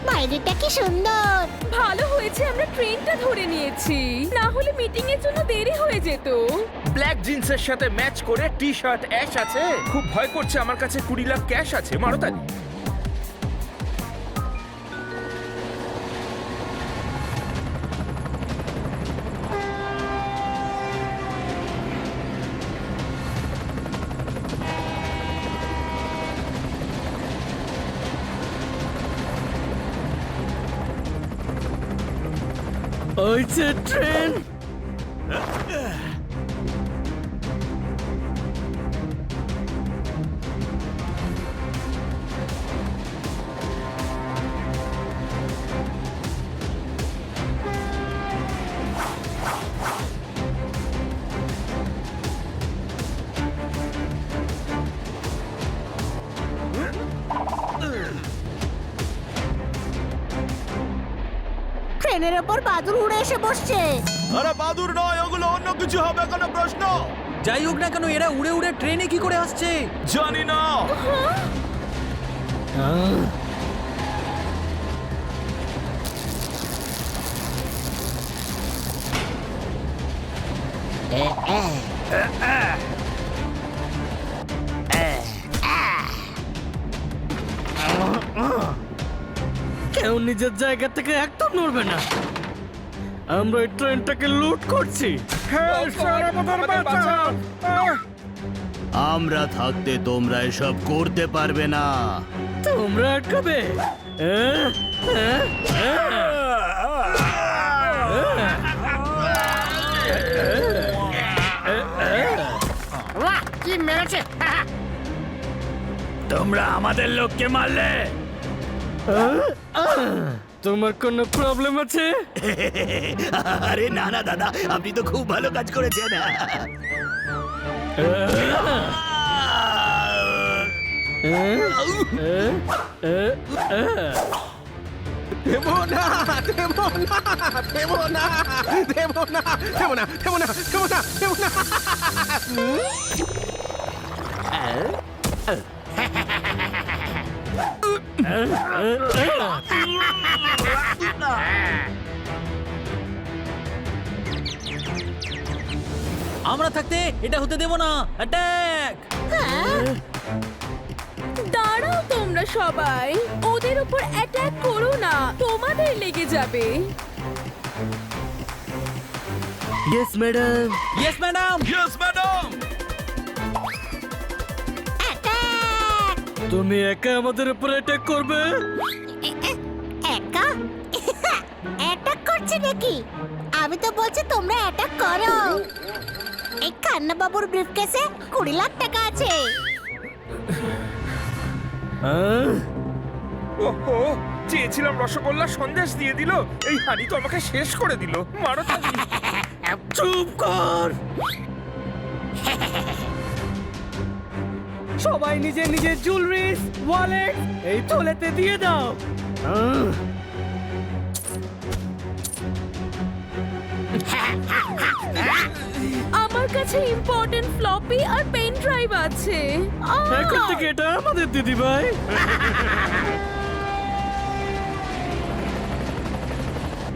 বাইরেটা কি সুন্দর। ভালো হয়েছে আমরা ট্রেনটা ধরে নিয়েছি, না হলে মিটিং এর জন্য দেরি হয়ে যেত। ব্ল্যাক জিন্সের সাথে ম্যাচ করে টি শার্ট অ্যাশ আছে। খুব ভয় করছে, আমার কাছে 20 লাখ ক্যাশ আছে। মারতালি ওই যে ট্রেন। ট্রেনের ওপর বাদুর উড়ে এসে বসছে। আরে বাদুর নয়, ওগুলো অন্য কিছু হবে। কোনো প্রশ্ন? যাই হোক না কেন, এরা উড়ে উড়ে ট্রেনে কি করে আসছে? জানি না। কেউ নিজের জায়গা থেকে একদম নড়বে না। আমরা এই ট্রেনটাকে লুট করছি। আমরা থাকতে তোমরা এসব করতে পারবে না। তোমরা আটকাবে? কি মেরেছে? তোমরা আমাদের লোককে মারলে। তোমার কোনো প্রবলেম আছে? আরে না না দাদা, আপনি তো খুব ভালো কাজ করেছেন। দেবো না, দেবো না, দেবো না, দেবো না, দেবো না, দেবো না, দেবো না, দেবো না। আমরা থাকতে এটা হতে দেব না। অ্যাটাক! দাঁড়াও তোমরা সবাই, ওদের উপর অ্যাটাক করো না, তোমাদের লেগে যাবে। Yes madam. Yes madam. Yes madam. তুমি একা আমাদের উপর অ্যাটাক করবে? একা অ্যাটাক করছে নাকি? আমি তো বলছি তোমরা অ্যাটাক করো। এই কান্না বাবুর ব্রিফকেসে 20 লাখ টাকা আছে। ওহো, চেয়েছিলাম রসগোল্লা, সন্দেশ দিয়ে দিল। এই হানি তো আমাকে শেষ করে দিল। মারতালি। চুপ কর। সবাই নিজের নিজের জুয়েলারিস, ওয়ালেট এই থলেতে দিয়ে দাও। আমার কাছে ইম্পর্টেন্ট ফ্লপি আর পেন ড্রাইভ আছে। এখন থেকে এটা আমাদের দিদি ভাই।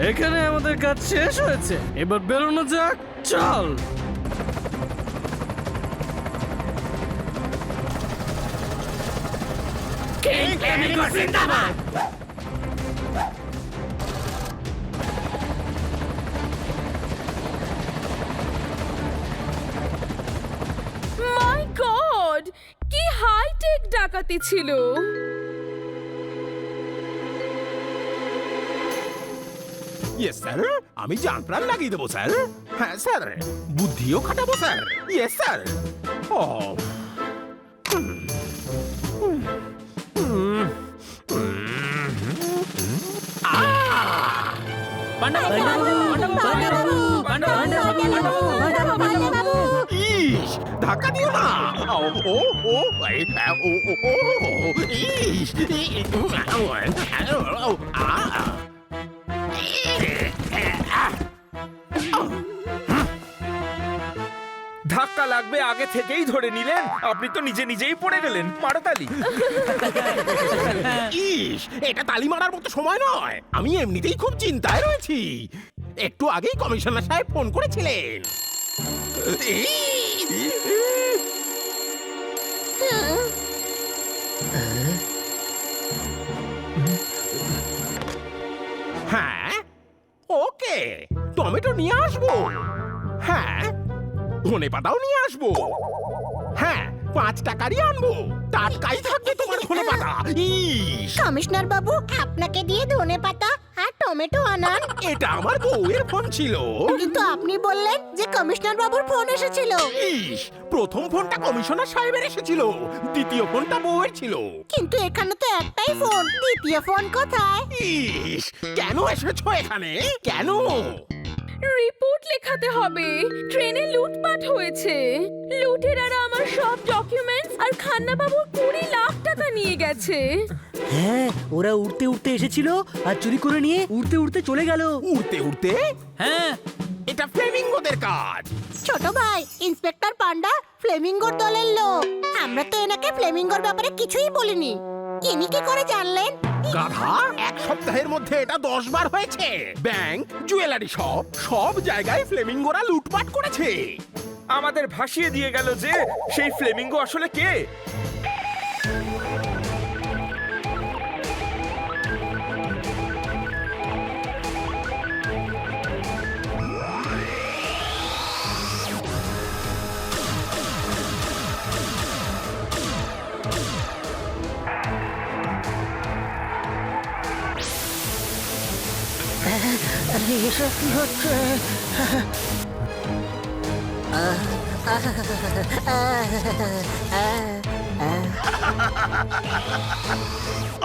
এখানে আমাদের কাজ শেষ হয়েছে, এবার বেরোনো যাক। চল। মাই গড, কি হাইটেক ডাকাতি ছিল। ইয়েস স্যার, আমি জান প্রাণ লাগিয়ে দেবো স্যার। হ্যাঁ স্যার, বুদ্ধিও খাটাবো স্যার। Yes sir. ও ইস, ধাক্কা দিও না। ও ও ও এই, ও ও ও ইস, ধাক্কা লাগবে আগে থেকেই ধরে নিলেন। আপনি তো নিজে নিজেই পড়ে গেলেন। মারো তালি। ইস, এটা তালি মারার মতো সময় নয়। আমি এমনিতেই খুব চিন্তায় রয়েছি। একটু আগেই কমিশনার সাহেব ফোন করেছিলেন। হ্যাঁ, ওকে, টমেটো নিয়ে আসবো। হ্যাঁ, ধনেপাতাও নিয়ে আসবো। হ্যাঁ, 5 টাকারই আনবো। টাটকাই থাকবে তোমার ধনেপাতা। ইস, কমিশনার বাবু, আপনাকে দিয়ে ধনেপাতা আর টমেটো আনান। এটা আমার বউয়ের ফোন ছিল। কিন্তু আপনি বললেন যে কমিশনার বাবুর ফোন এসেছিল। ইস, প্রথম ফোনটা কমিশনার সাহেবের এসেছিল, দ্বিতীয় ফোনটা বউয়ের ছিল। কিন্তু এখানে তো একটাই ফোন, দ্বিতীয় ফোন কোথায়? ইস, কেন এসেছো এখানে? কেন? রিপোর্ট লেখাতে হবে। ট্রেনে লুটপাট হয়েছে। লুটেরারা আমার সব ডকুমেন্টস আর খান্না বাবুর 20 লাখ টাকা নিয়ে গেছে। হ্যাঁ, ওরা উড়তে উড়তে এসেছিল আর চুরি করে নিয়ে উড়তে উড়তে চলে গেল। উড়তে উড়তে? হ্যাঁ, এটা ফ্লেমিঙ্গোদের কাজ। ছোট ভাই, ইন্সপেক্টর পান্ডা ফ্লেমিঙ্গোর দলের লোক। আমরা তো এনাকে ফ্লেমিঙ্গোর ব্যাপারে কিছুই বলিনি। ইনি কি করে জানলেন? গাধা, 1 সপ্তাহের মধ্যে এটা 10 বার হয়েছে। ব্যাংক, জুয়েলারি শপ, সব জায়গায় ফ্লেমিঙ্গোরা লুটপাট করেছে। আমাদের ভাসিয়ে দিয়ে গেল যে সেই ফ্লেমিঙ্গো আসলে কে? এসব কি হচ্ছে?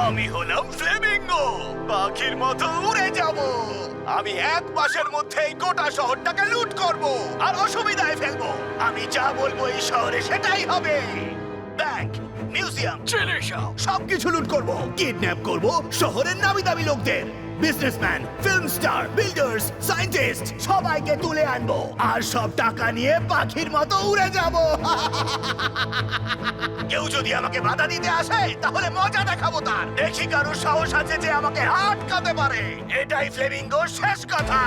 আমি হলাম ফ্লেমিঙ্গো, পাখির মতো উড়ে যাব। আমি 1 মাসের মধ্যেই গোটা শহরটাকে লুট করব আর অসুবিধায় ফেলবো। আমি যা বলবো এই শহরে সেটাই হবে। ব্যাংক, মিউজিয়াম, জুয়েলারি শপ সবকিছু লুট করব, কিডন্যাপ করব শহরের নামি দামি লোকদের। Businessman, film star, builders, scientist সবাইকে তুলে আনবো আর সব টাকা নিয়ে পাখির মতো উড়ে যাব। কেউ যদি আমাকে বাধা দিতে আসে তাহলে মজা দেখাবো তার। দেখি কারোর সাহস আছে যে আমাকে আটকাতে পারে। এটাই ফ্লেমিঙ্গোর শেষ কথা।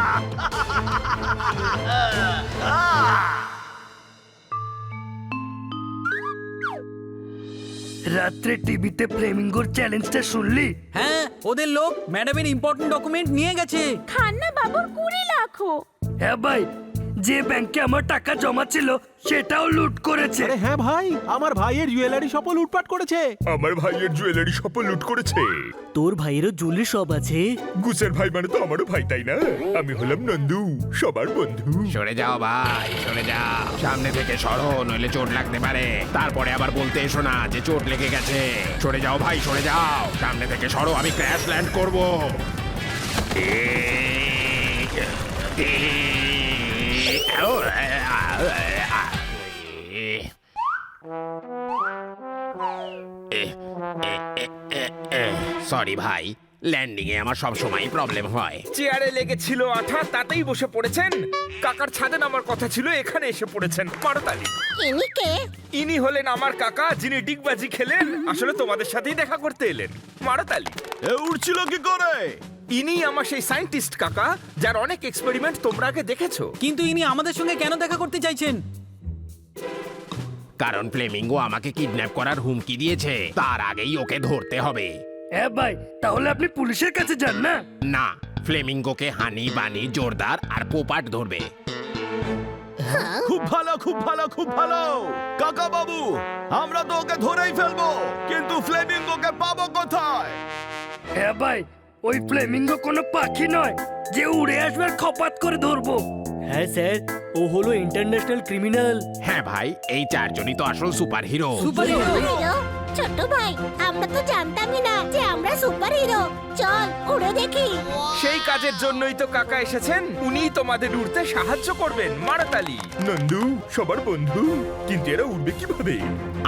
রাত্রে টিভিতে ফ্লেমিঙ্গোর চ্যালেঞ্জটা শুনলি? হ্যাঁ, ওদের লোক ম্যাডামের ইম্পর্টেন্ট ডকুমেন্ট নিয়ে গেছে। খান্না বাবুর 20 লাখ। হ্যাঁ ভাই, যে ব্যাংকে আমার টাকা জমা ছিল সেটাও লুট করেছে। আরে হ্যাঁ ভাই, আমার ভাইয়ের জুয়েলারি শপও লুটপাট করেছে। আমার ভাইয়ের জুয়েলারি শপও লুট করেছে। তোর ভাইয়েরও জুয়েলারি শপ আছে। গুসের ভাই মানে তো আমারও ভাই, তাই না? আমি হলাম নন্দু, সবার বন্ধু। সরে যাও ভাই, সরে যাও। সামনে থেকে সরো, নইলে চোট লাগতে পারে। তারপরে আবার বলতে এসো না যে চোট লেগে গেছে। সরে যাও ভাই, সরে যাও। সামনে থেকে সরো, আমি ক্র্যাশ ল্যান্ড করব। সরি ভাই, ল্যান্ডিং এ আমার সব সময় প্রবলেম হয়। চেয়ারে লেগেছিল আঠা, তাতেই বসে পড়েছেন। কাকার ছাদে নামার কথা ছিল, এখানে এসে পড়েছেন। মারো তালি। ইনি কে? ইনি হলেন আমার কাকা, যিনি ডিগবাজি খেলেন। আসলে তোমাদের সাথেই দেখা করতে এলেন। মারো তালি। উড়ছিল কি করে? ইনি আমার সেই সায়েন্টিস্ট কাকা, যার অনেক এক্সপেরিমেন্ট তোমরা আগে দেখেছো। কিন্তু ইনি আমাদের সঙ্গে কেন দেখা করতে চাইছেন? কারণ ফ্লেমিঙ্গো আমাকে কিডন্যাপ করার হুমকি দিয়েছে, তার আগেই ওকে ধরতে হবে। হ্যাঁ ভাই, তাহলে আপনি পুলিশের কাছে যান না। না, ফ্লেমিঙ্গোকে হানি, বানি, জোরদার আর পোপাট ধরবে। খুব ভালো, খুব ভালো, খুব ভালো কাকা বাবু, আমরা তো ওকে ধরেই ফেলবো, কিন্তু ফ্লেমিঙ্গোকে পাবো কোথায়? হ্যাঁ ভাই, ওই ফ্লেমিঙ্গো কোনো পাখি নয় যে উড়ে আসবে আর খপাত করে ধরবো। হ্যাঁ স্যার, ও হলো ইন্টারন্যাশনাল ক্রিমিনাল। হ্যাঁ ভাই, এই 4 জনই তো আসল সুপার হিরো। হিরো? ছোট ভাই, আমরা তো জানতামই না যে আমরা সুপার হিরো। চল উড়ে দেখি। সেই কাজের জন্যই তো কাকা এসেছেন। উনিই তোমাদের উড়তে সাহায্য করবেন। মারো তালি। নন্দু, সবার বন্ধু। কিন্তু এরা উড়বে কিভাবে?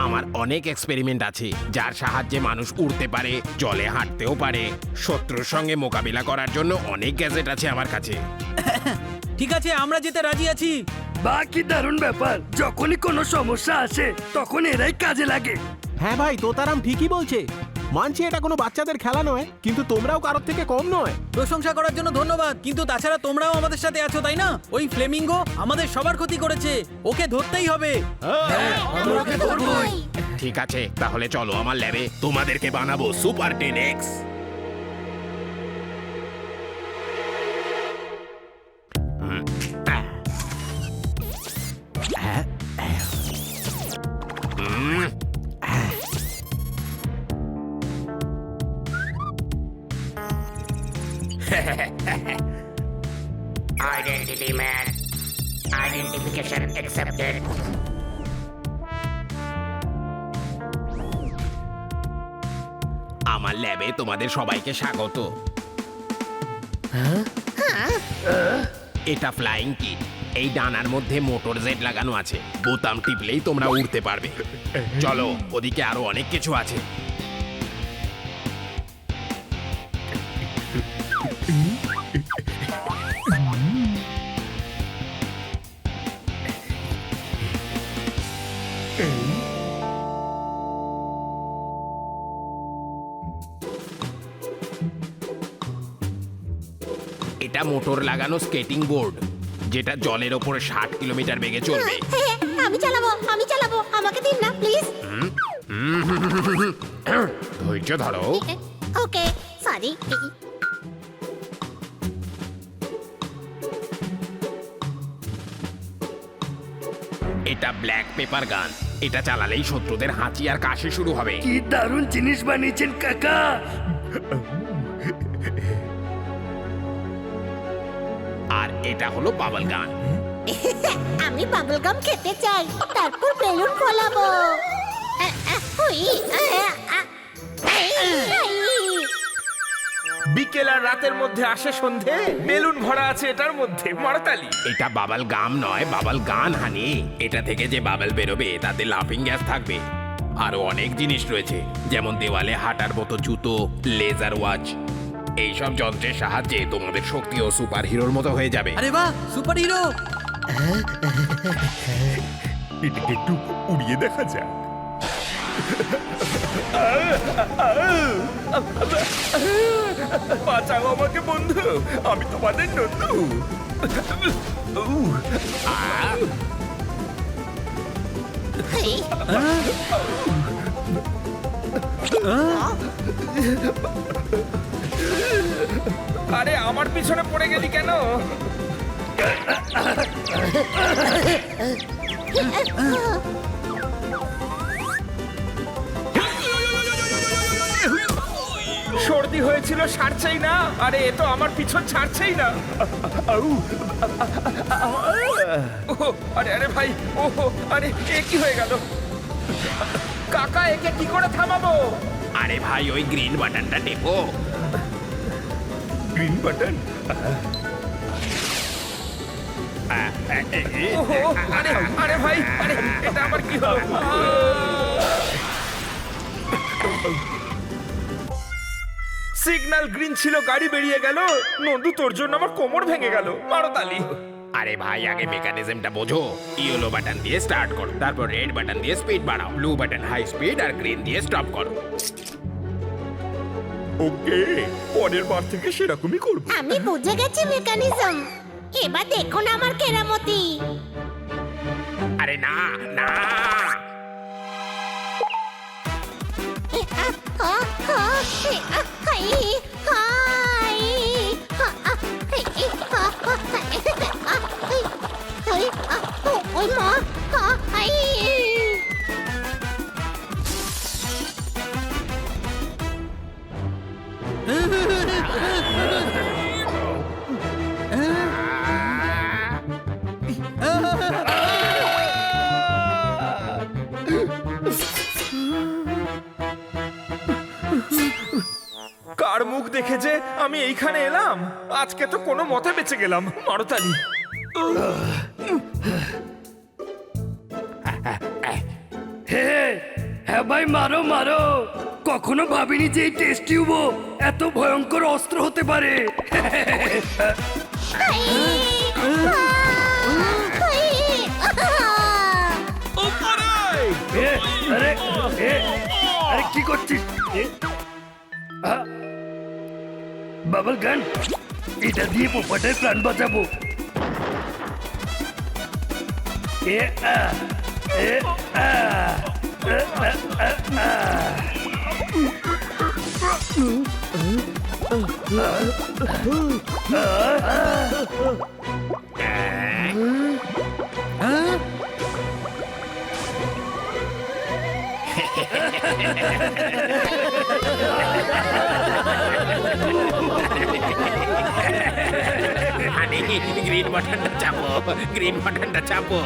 আমার অনেক এক্সপেরিমেন্ট আছে, যার সাহায্যে মানুষ উড়তে পারে, জলে হাঁটতেও পারে। শত্রুর সঙ্গে মোকাবিলা করার জন্য অনেক গ্যাজেট আছে আমার কাছে। ঠিক আছে, আমরা যেতে রাজি আছি। বাহ কি দারুণ ব্যাপার, যখনই কোনো সমস্যা আসে তখন এরাই কাজে লাগে। হ্যাঁ ভাই, তোতারাম ঠিকই বলছে। মানছি এটা কোনো বাচ্চাদের খেলা নয়, কিন্তু তোমরাও কারোর থেকে কম নয়। প্রশংসা করার জন্য ধন্যবাদ, কিন্তু তাছাড়া তোমরাও আমাদের সাথে আছো, তাই না? ওই ফ্লেমিঙ্গো আমাদের সবার ক্ষতি করেছে, ওকে ধরতেই হবে। আমরা ওকে ধরবই। ঠিক আছে, তাহলে চলো আমার ল্যাবে, তোমাদেরকে বানাবো super 10X। Identity man. Identification accepted. আমার ল্যাবে তোমাদের সবাইকে স্বাগত। এটা ফ্লাইং কিট। এই ডানার মধ্যে মোটর জেট লাগানো আছে, বোতাম টিপলেই তোমরা উড়তে পারবে। চলো, ওদিকে আরো অনেক কিছু আছে। এটা মোটর লাগানো স্কেটিং বোর্ড, যেটা জলের ওপর 60 কিলোমিটার বেগে চলবে। হ্যাঁ, আমি চালাবো, আমাকে দিন না প্লিজ। ধৈর্য ধরো। ওকে, সরি। এটা ব্ল্যাক পেপার গান। এটা চালালেই শত্রুদের হাঁচি আর কাশি শুরু হবে। কি দারুণ জিনিস বানিয়েছেন কাকা। আর এটা হলো বাবল গান। আমি বাবল গাম খেতে চাই, তারপর বেলুন ফলাবো। বিকেল আর রাতের মধ্যে আসে সন্ধে, বেলুন ভরা আছে এটার মধ্যে, মারতালি। এটা বাবল গাম নয়, বাবল গান হানি। এটা থেকে যে বাবল বেরোবে তাতে লাফিং গ্যাস থাকবে। আরো অনেক জিনিস রয়েছে, যেমন দেওয়ালে হাঁটার মতো জুতো, লেজার ওয়াচ। এইসব যন্ত্রের সাহায্যে তোমাদের শক্তিও সুপার হিরোর মতো হয়ে যাবে। আরে বাহ, সুপার হিরো! এটাকে একটু উড়িয়ে দেখা যাক। বাঁচাও আমাকে বন্ধু, আমি তোমাদের নন্দু। আরে আমার পিছনে পড়ে গেলি কেন? সর্দি হয়েছিল, সারছেই না। আরে এ তো আমার পিছন ছাড়ছেই না। ওহো, আরে আরে ভাই, ওহো, আরে এ কি হয়ে গেল? কাকা, একে কি করে থামাবো? আরে ভাই, ওই গ্রিন বাটনটা টেপো। Green button? ওহো, আরে আরে ভাই, আরে এটা আবার কি হলো? সিগন্যাল গ্রিন ছিল, গাড়ি বেরিয়ে গেল। নন্দু, তোর জন্য আমার কোমর ভেঙে গেল। মারো তালি। আরে ভাই, আগে মেকানিজমটা বোঝো। ইয়েলো বাটন দিয়ে স্টার্ট করো, তারপর রেড বাটন দিয়ে স্পিড বাড়াও, ব্লু বাটন হাই স্পিড, আর গ্রিন দিয়ে স্টপ করো। ওকে, পরের বার থেকে সেরকমই করব। আমি বুঝে গেছি মেকানিজম। এবার দেখুন আমার কেরামতি। আরে না না, ওই মা, কার মুখ দেখে যে আমি এইখানে এলাম। আজকে তো কোনো মতে বেঁচে গেলাম। মারো তালি। হ্যাঁ ভাই, মারো মারো। কখনো ভাবিনি যে এই টেস্ট টিউবও এত ভয়ঙ্কর অস্ত্র হতে পারে। আরে কি করছিস বাবল গান এটা দিয়ে পোপাটের প্রাণ বাঁচাবো এ আ এ আ হানি গ্রিন বাটনটা চাপো, গ্রিন বাটনটা চাপো।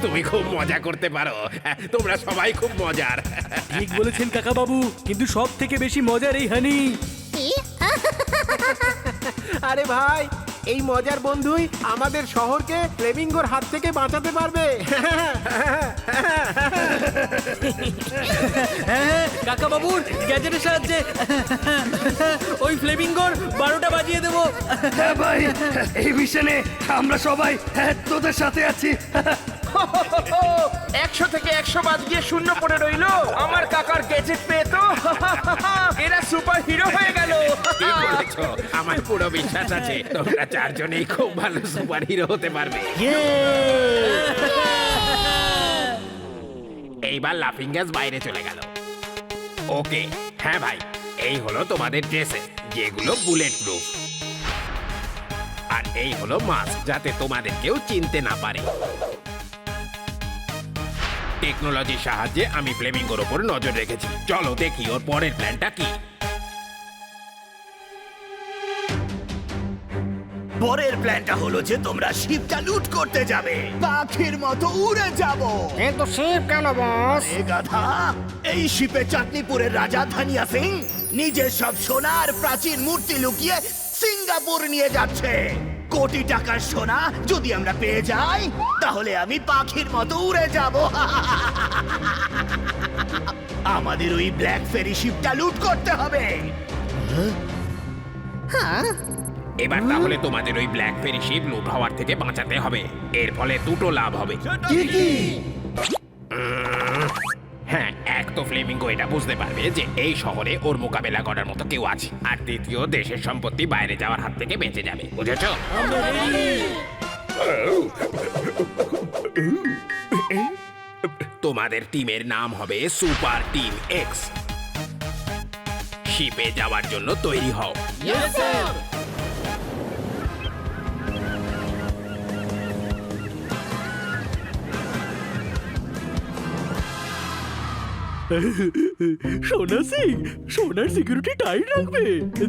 তুমি খুব মজা করতে পারো, তোমরা সবাই খুব মজার। ঠিক বলেছেন কাকা বাবু, কিন্তু সব থেকে বেশি মজার এই হানি। আরে ভাই, এই মজার বন্ধুই আমাদের শহরকে ফ্লেমিঙ্গোর হাত থেকে বাঁচাতে পারবে। হ্যাঁ কাকা বাবুর গ্যাজেটের সাহায্যে ওই ফ্লেমিঙ্গোর 12টা বাজিয়ে দেবো। হ্যাঁ ভাই, এই মিশনে আমরা সবাই তোদের সাথে আছি। 100 থেকে 100 বাদ গিয়ে 0 পড়ে রইলো। আমার কাকার গ্যাজেট পেয়ে তো এরা সুপার হিরো হয়ে গেল। ঠিক বলেছো, আমার পুরো বিশ্বাস আছে তোমরা চারজনেই খুব ভালো সুপার হিরো হতে পারবে। এইবার লাফিং গ্যাস বাইরে চলে গেল। ওকে, হ্যাঁ ভাই, এই হলো তোমাদের ড্রেসেস, যেগুলো বুলেট প্রুফ। আর এই হলো মাস্ক, যাতে তোমাদের কেউ চিনতে না পারে। টেকনোলজির সাহায্যে আমি ফ্লেমিঙ্গোর ওপর নজর রেখেছি। চলো দেখি ওর পরের প্ল্যানটা কি। পরের প্ল্যানটা হলো যে তোমরা শিপটা লুট করতে যাবে, পাখির মতো উড়ে যাব। কিন্তু শিব কেন বস? এ গাধা, এই শিপে চাটনিপুরের রাজা ধানিয়া সিং নিজের সব সোনার প্রাচীন মূর্তি লুকিয়ে সিঙ্গাপুর নিয়ে যাচ্ছে। কোটি টাকার সোনা যদি আমরা পেয়ে যাই, তাহলে আমি পাখির মতো উড়ে যাব। আমাদের ওই ব্ল্যাক ফেরি শিপটা লুট করতে হবে। এবার তাহলে তোমাদের ওই ব্ল্যাক ফেরি শিপ লুট হওয়ার থেকে বাঁচাতে হবে। এর ফলে দুটো লাভ হবে। হ্যাঁ, এক তো ফ্লেমিঙ্গো এটা বুঝতে পারবে যে এই শহরে ওর মোকাবেলা করার মতো কেউ আছে, আর দ্বিতীয়, দেশের সম্পত্তি বাইরে যাওয়ার হাত থেকে বেঁচে যাবে। বুঝেছো? তোমাদের টিমের নাম হবে সুপার টিম এক্স। শিপে যাওয়ার জন্য তৈরি হও। সোনা সিং, সোনার সিকিউরিটি টাইট রাখবে।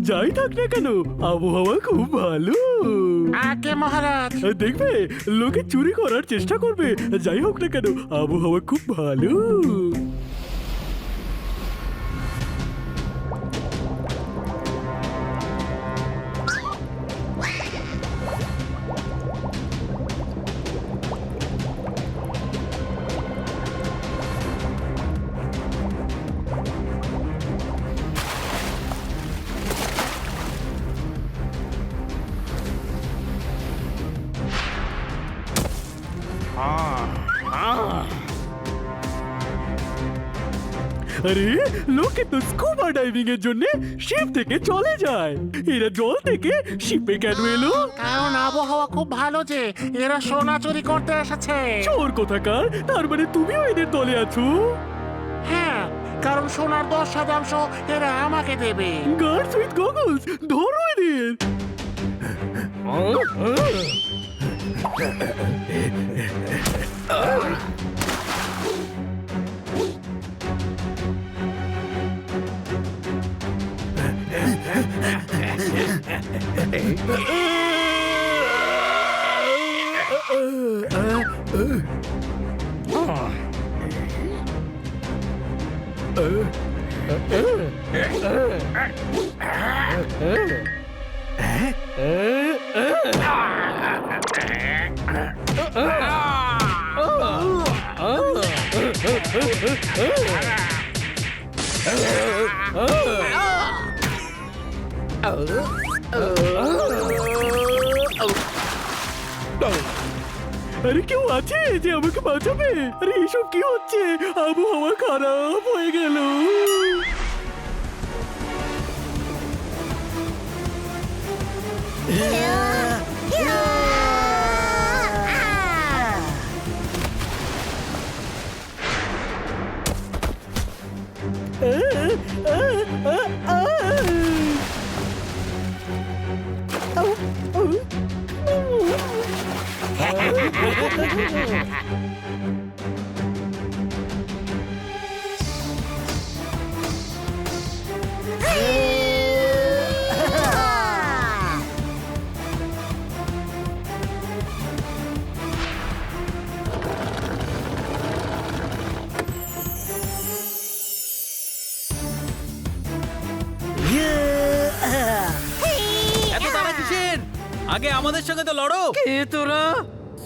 যাই থাক না কেন, আবহাওয়া খুব ভালো। আগে মহারাজ। দেখবে, লোকে চুরি করার চেষ্টা করবে। যাই হোক না কেন, আবহাওয়া খুব ভালো। আরে, লোকে তো স্কুবা ডাইভিং এর জন্য শিপ থেকে চলে যায়। এরা জল থেকে শিপে কেন এলো? কারণ আবহাওয়া খুব ভালো যে এরা সোনা চুরি করতে এসেছে। চোর কোথাকার, তার মানে তুমিও এদের দলে আছো? হ্যাঁ, কারণ সোনার 10% এরা আমাকে দেবে। গার্ডস উইথ গগলস, ধরো এদের। আরে কেউ আছে যে আমাকে বাঁচাবে? আরে এসব কি হচ্ছে? আবহাওয়া খারাপ হয়ে গেল। এত তারা কিসের? আগে আমাদের সঙ্গে তো লড়ো। কে তোরা?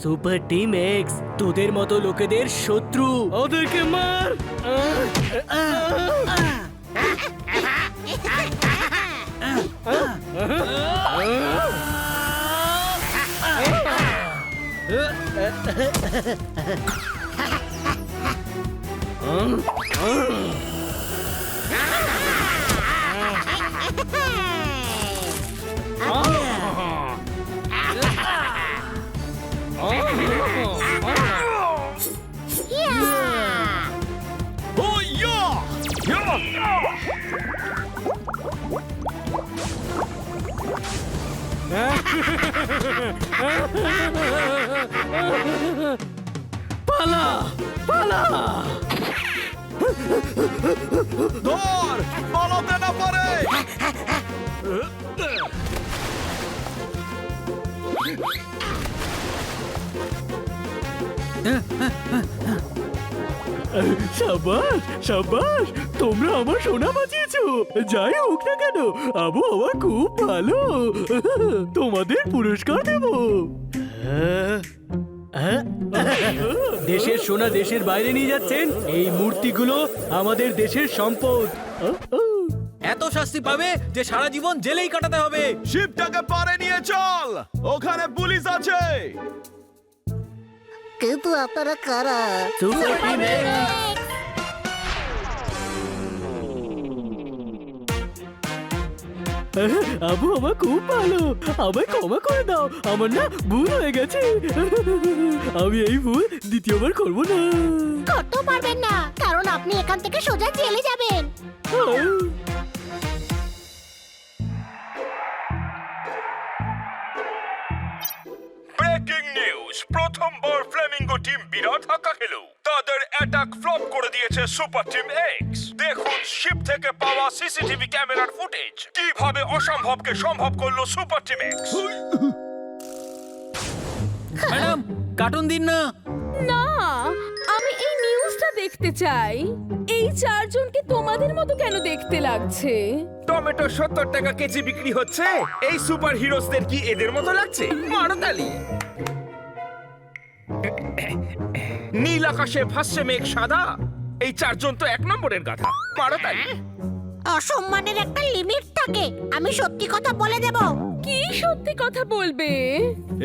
সুপার টিম এক্স, তোদের মতো লোকেদের শত্রু। ওদেরকে মার। পালা পালা। ধর পালাতে না পারে। সাবাস সাবাস, তোমরা আমার সোনা বাঁচিয়েছো। যাই হোক না কেন, আবহাওয়া খুব ভালো। তোমাদের পুরস্কার দেব। দেশের সোনা দেশের বাইরে নিয়ে যাচ্ছেন? এই মূর্তিগুলো আমাদের দেশের সম্পদ। এত শাস্তি পাবে যে সারা জীবন জেলেই কাটাতে হবে। শিপটাকে পারে নিয়ে চল, ওখানে পুলিশ আছে। কিন্তু আপনারা কারা? Super team x. আবহাওয়া খুব ভালো, আমায় ক্ষমা করে দাও। আমার না ভুল হয়ে গেছে। আমি এই ভুল দ্বিতীয়বার করবো না। করতে পারবেন না, কারণ আপনি এখান থেকে সোজা জেলে যাবেন। ব্রেকিং নিউজ, প্রথমবার ফ্লেমিঙ্গো টিম বিরাট হাক্কা খেলো। তাদের অ্যাটাক ফ্লপ করে দিয়েছে সুপার টিম এক্স। দেখুন শিপ থেকে পাওয়া সিসিটিভি ক্যামেরার ফুটেজ কিভাবে অসম্ভবকে সম্ভব করলো super team x. Madam, cartoon দিন না। না, আমি এই নিউজটা দেখতে চাই। এই চারজনকে তোমাদের মতো কেন দেখতে লাগছে? টমেটো 70 টাকা কেজি বিক্রি হচ্ছে, এই সুপার হিরোসদের কি এদের মতো লাগছে? মারতালি। নীল আকাশে ভাসছে মেঘ সাদা, এই চারজন তো এক নম্বরের গাধা। মারতালি। অসম্মানের একটা লিমিট থাকে। আমি সত্যি কথা বলে দেব। কি সত্যি কথা বলবে?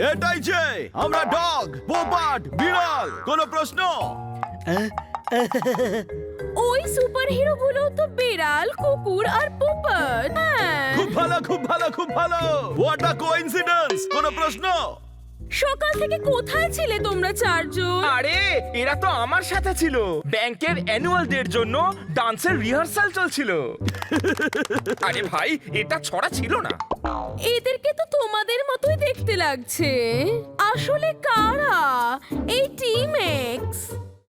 এটাই যে আমরা ডগ, পোপাট, বিড়াল। কোনো প্রশ্ন? ওই সুপার হিরো গুলো তো বেড়াল, কুকুর আর পোপট। খুব ভালো, খুব ভালো, খুব ভালো। What a coincidence. কোনো প্রশ্ন? সকাল থেকে কোথায় ছিলে তোমরা চারজন? আরে এরা তো আমার সাথে ছিল। ব্যাংকের অ্যানুয়াল ডের জন্য ডান্সের রিহার্সাল চলছিল। আরে ভাই, এটা ছড়া ছিল না। এদেরকে তো তোমাদের মতোই দেখতে লাগছে। আসলে কারা এই টিম এক্স?